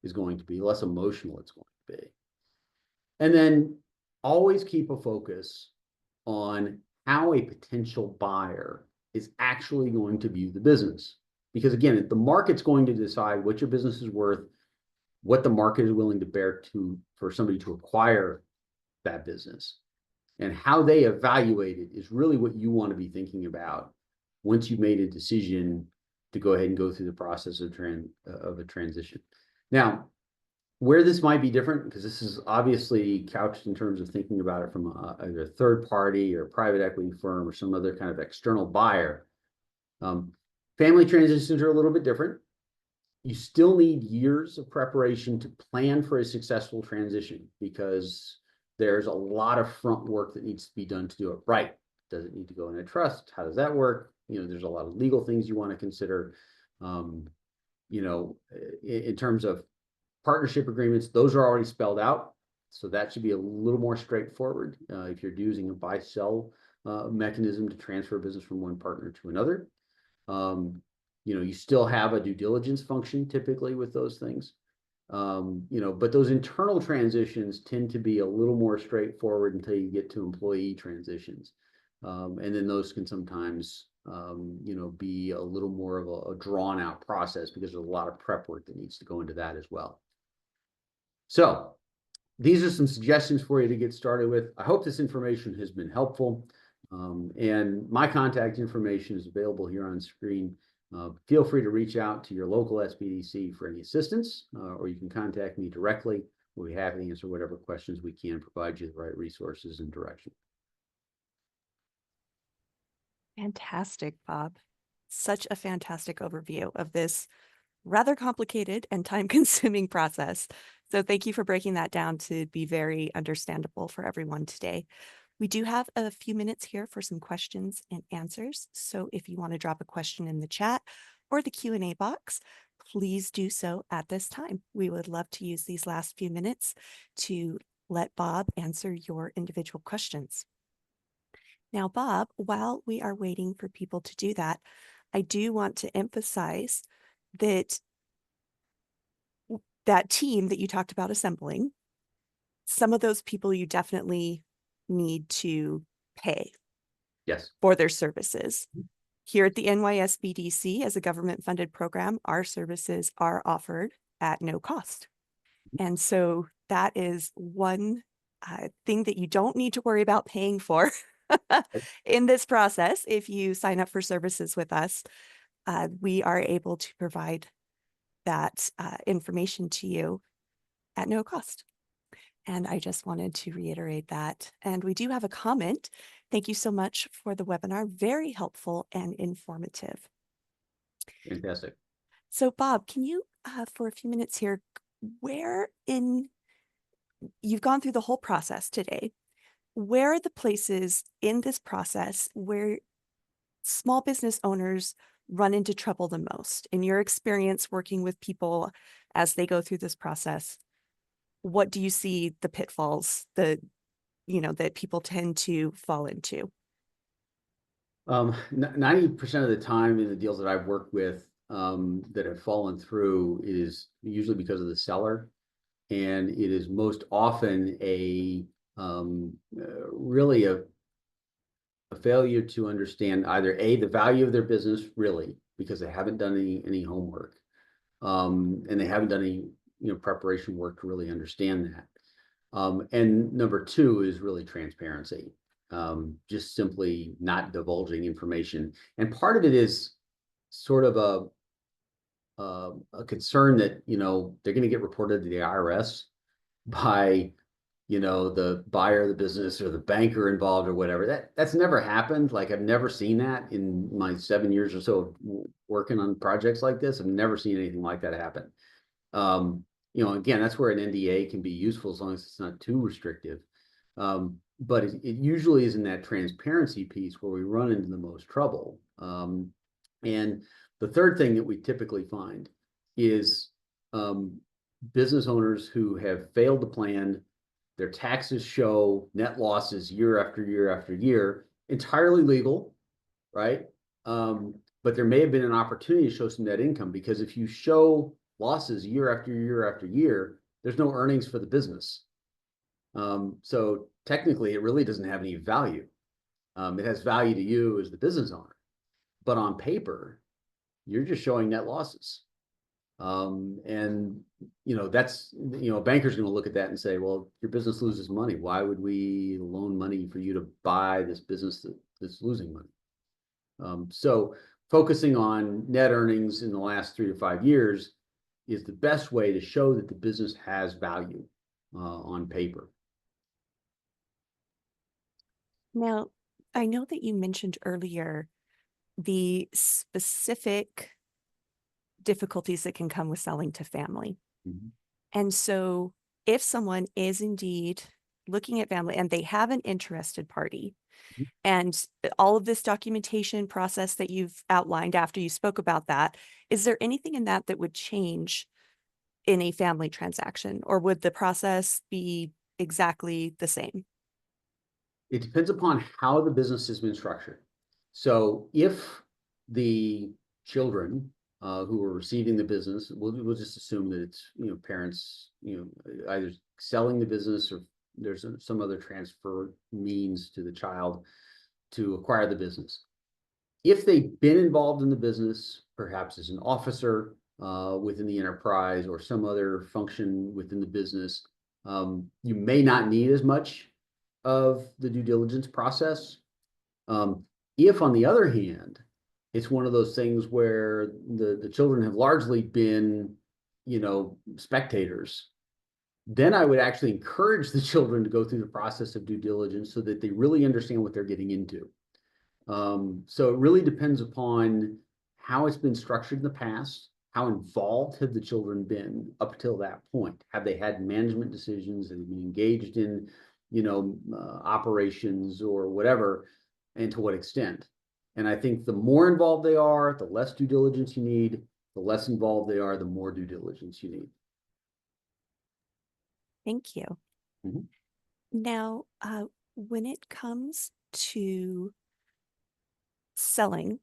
is going to be, the less emotional it's going to be. And then always keep a focus on how a potential buyer is actually going to view the business. Because again, the market's going to decide what your business is worth, what the market is willing to bear to for somebody to acquire that business. And how they evaluate it is really what you want to be thinking about once you've made a decision to go ahead and go through the process of a transition. Now, where this might be different, because this is obviously couched in terms of thinking about it from either a third party or a private equity firm or some other kind of external buyer. Family transitions are a little bit different. You still need years of preparation to plan for a successful transition, because there's a lot of front work that needs to be done to do it right. Does it need to go in a trust? How does that work? There's a lot of legal things you want to consider. In terms of partnership agreements, those are already spelled out. So that should be a little more straightforward if you're using a buy-sell mechanism to transfer business from one partner to another. You still have a due diligence function typically with those things. But those internal transitions tend to be a little more straightforward until you get to employee transitions. And then those can sometimes, be a little more of a drawn out process, because there's a lot of prep work that needs to go into that as well. So these are some suggestions for you to get started with. I hope this information has been helpful. And my contact information is available here on screen. Feel free to reach out to your local SBDC for any assistance, or you can contact me directly. We'll be happy to answer whatever questions we can, provide you the right resources and direction. Fantastic, Bob. Such a fantastic overview of this rather complicated and time-consuming process. So thank you for breaking that down to be very understandable for everyone today. We do have a few minutes here for some questions and answers. So if you want to drop a question in the chat or the Q&A box, please do so at this time. We would love to use these last few minutes to let Bob answer your individual questions. Now, Bob, while we are waiting for people to do that, I do want to emphasize that that team that you talked about assembling, some of those people you definitely need to pay Yes. for their services. Here at the NYSBDC, as a government-funded program, our services are offered at no cost. And so that is one thing that you don't need to worry about paying for in this process. If you sign up for services with us, we are able to provide that information to you at no cost. And I just wanted to reiterate that. And we do have a comment. Thank you so much for the webinar. Very helpful and informative. Fantastic. So Bob, can you, for a few minutes here, where in you've gone through the whole process today. Where are the places in this process where small business owners run into trouble the most? In your experience working with people as they go through this process, what do you see the pitfalls that people tend to fall into? 90% of the time in the deals that I've worked with that have fallen through is usually because of the seller, and it is most often really a failure to understand either the value of their business really because they haven't done any homework, and they haven't done any preparation work to really understand that. And number two is really transparency, just simply not divulging information. And part of it is sort of a concern that they're going to get reported to the IRS by the buyer of the business or the banker involved or whatever. That's never happened. Like I've never seen that in my 7 years or so of working on projects like this. I've never seen anything like that happen. Again, that's where an NDA can be useful as long as it's not too restrictive. But it usually is in that transparency piece where we run into the most trouble. And the third thing that we typically find is business owners who have failed to plan. Their taxes show net losses year after year after year, entirely legal, right? But there may have been an opportunity to show some net income, because if you show losses year after year after year, there's no earnings for the business. So technically, it really doesn't have any value. It has value to you as the business owner, but on paper, you're just showing net losses. And that's a banker's going to look at that and say, well, your business loses money. Why would we loan money for you to buy this business that's losing money? So focusing on net earnings in the last 3 to 5 years is the best way to show that the business has value on paper. Now, I know that you mentioned earlier the specific difficulties that can come with selling to family. Mm-hmm. And so if someone is indeed looking at family and they have an interested party, and all of this documentation process that you've outlined after you spoke about that, is there anything in that that would change in a family transaction, or would the process be exactly the same? It depends upon how the business has been structured. So if the children who are receiving the business, we'll just assume that it's parents either selling the business or there's some other transfer means to the child to acquire the business. If they've been involved in the business, perhaps as an officer within the enterprise or some other function within the business, you may not need as much of the due diligence process. If, on the other hand, it's one of those things where the children have largely been, spectators, then I would actually encourage the children to go through the process of due diligence so that they really understand what they're getting into. So it really depends upon how it's been structured in the past. How involved have the children been up till that point? Have they had management decisions? Have they been engaged in, operations or whatever, and to what extent? And I think the more involved they are, the less due diligence you need. The less involved they are, the more due diligence you need. Thank you. Mhm. Now, when it comes to selling,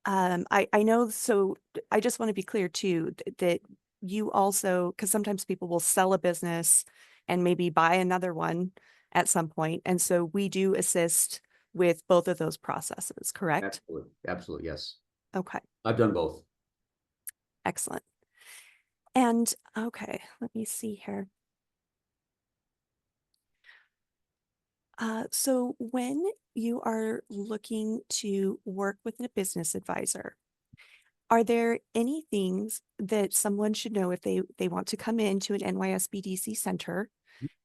I know, so I just want to be clear too, that you also, because sometimes people will sell a business and maybe buy another one at some point. And so we do assist with both of those processes, correct? Absolutely. Absolutely. Yes. Okay, I've done both. excellent. And okay, let me see here. So when you are looking to work with a business advisor, are there any things that someone should know if they want to come into an NYSBDC center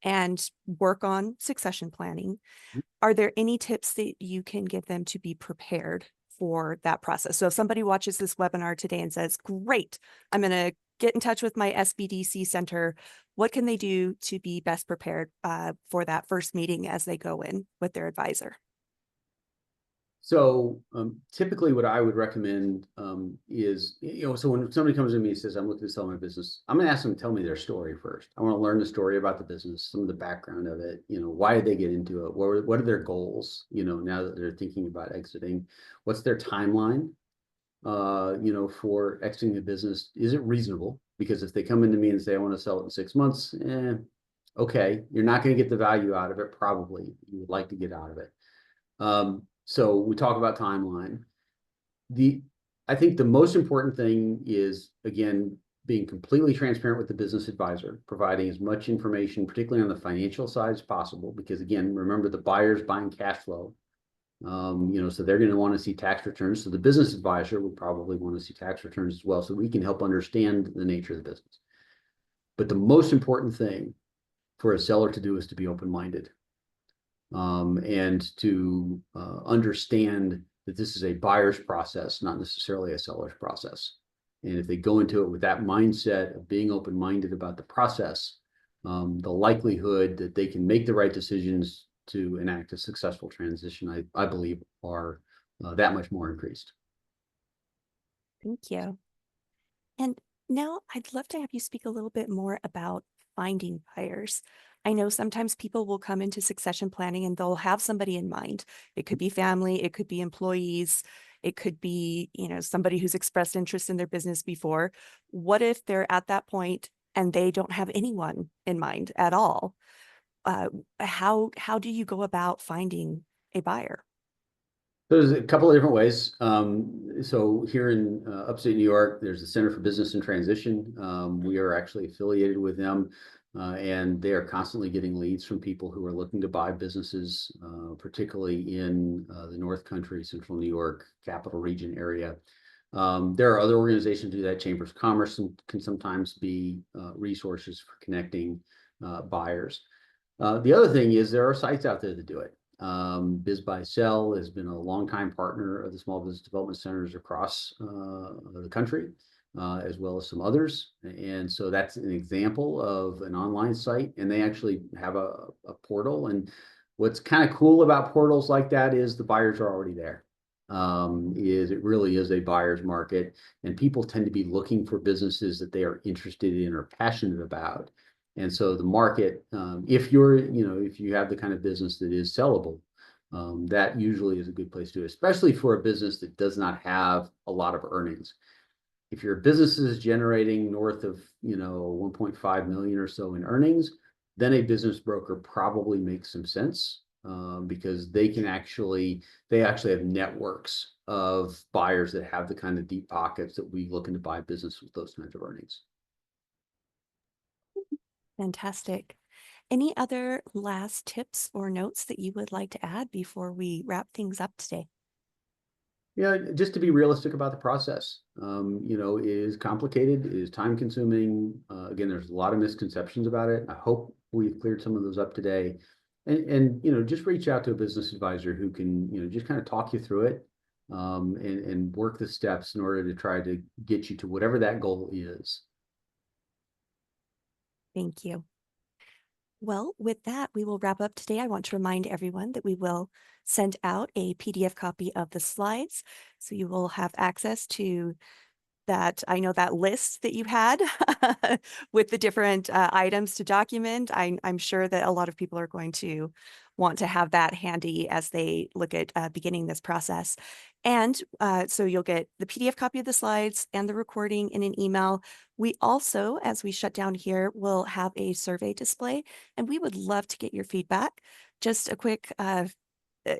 and work on succession planning? Are there any tips that you can give them to be prepared for that process? So if somebody watches this webinar today and says, great, I'm going to get in touch with my SBDC center, what can they do to be best prepared for that first meeting as they go in with their advisor? So typically what I would recommend is, so when somebody comes to me and says, I'm looking to sell my business, I'm going to ask them to tell me their story first. I want to learn the story about the business, some of the background of it, why did they get into it? What are their goals, now that they're thinking about exiting? What's their timeline, for exiting the business? Is it reasonable? Because if they come into me and say, I want to sell it in 6 months, okay, you're not going to get the value out of it. Probably you would like to get out of it. So we talk about timeline. I think the most important thing is, again, being completely transparent with the business advisor, providing as much information, particularly on the financial side as possible, because again, remember the buyer's buying cash flow. So they're going to want to see tax returns. So the business advisor would probably want to see tax returns as well, so we can help understand the nature of the business. But the most important thing for a seller to do is to be open-minded. And to understand that this is a buyer's process, not necessarily a seller's process. And if they go into it with that mindset of being open-minded about the process, the likelihood that they can make the right decisions to enact a successful transition, I believe, are that much more increased. Thank you. And now I'd love to have you speak a little bit more about finding buyers. I know sometimes people will come into succession planning and they'll have somebody in mind. It could be family, it could be employees, it could be, somebody who's expressed interest in their business before. What if they're at that point and they don't have anyone in mind at all? How do you go about finding a buyer? There's a couple of different ways. So here in upstate New York, there's the Center for Business and Transition. We are actually affiliated with them, and they are constantly getting leads from people who are looking to buy businesses, particularly in the North Country, Central New York, Capital Region area. There are other organizations who do that. Chambers of Commerce can sometimes be resources for connecting buyers. The other thing is there are sites out there that do it. Biz Buy Sell has been a longtime partner of the small business development centers across the country, as well as some others. And so that's an example of an online site, and they actually have a portal. And what's kind of cool about portals like that is the buyers are already there. It really is a buyer's market, and people tend to be looking for businesses that they are interested in or passionate about. And so the market, if you have the kind of business that is sellable, that usually is a good place to, especially for a business that does not have a lot of earnings. If your business is generating north of 1.5 million or so in earnings, then a business broker probably makes some sense, because they actually have networks of buyers that have the kind of deep pockets that we looking to buy business with those kinds of earnings. Fantastic. Any other last tips or notes that you would like to add before we wrap things up today? Yeah, just to be realistic about the process. It is complicated, it is time consuming. Again, there's a lot of misconceptions about it. I hope we've cleared some of those up today. And just reach out to a business advisor who can, just kind of talk you through it, and work the steps in order to try to get you to whatever that goal is. Thank you. Well, with that, we will wrap up today. I want to remind everyone that we will send out a PDF copy of the slides, so you will have access to that. I know that list that you had with the different items to document. I'm sure that a lot of people are going to want to have that handy as they look at beginning this process. And so you'll get the PDF copy of the slides and the recording in an email. We also, as we shut down here, will have a survey display, and we would love to get your feedback. Just a quick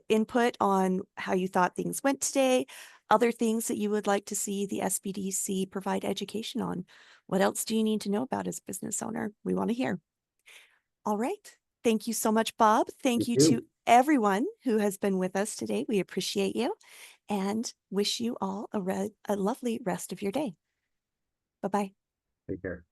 input on how you thought things went today, other things that you would like to see the SBDC provide education on. What else do you need to know about as a business owner? We want to hear. All right. Thank you so much, Bob. Thank Thank you you. to everyone who has been with us today. We appreciate you and wish you all a lovely rest of your day. Bye-bye. Take care.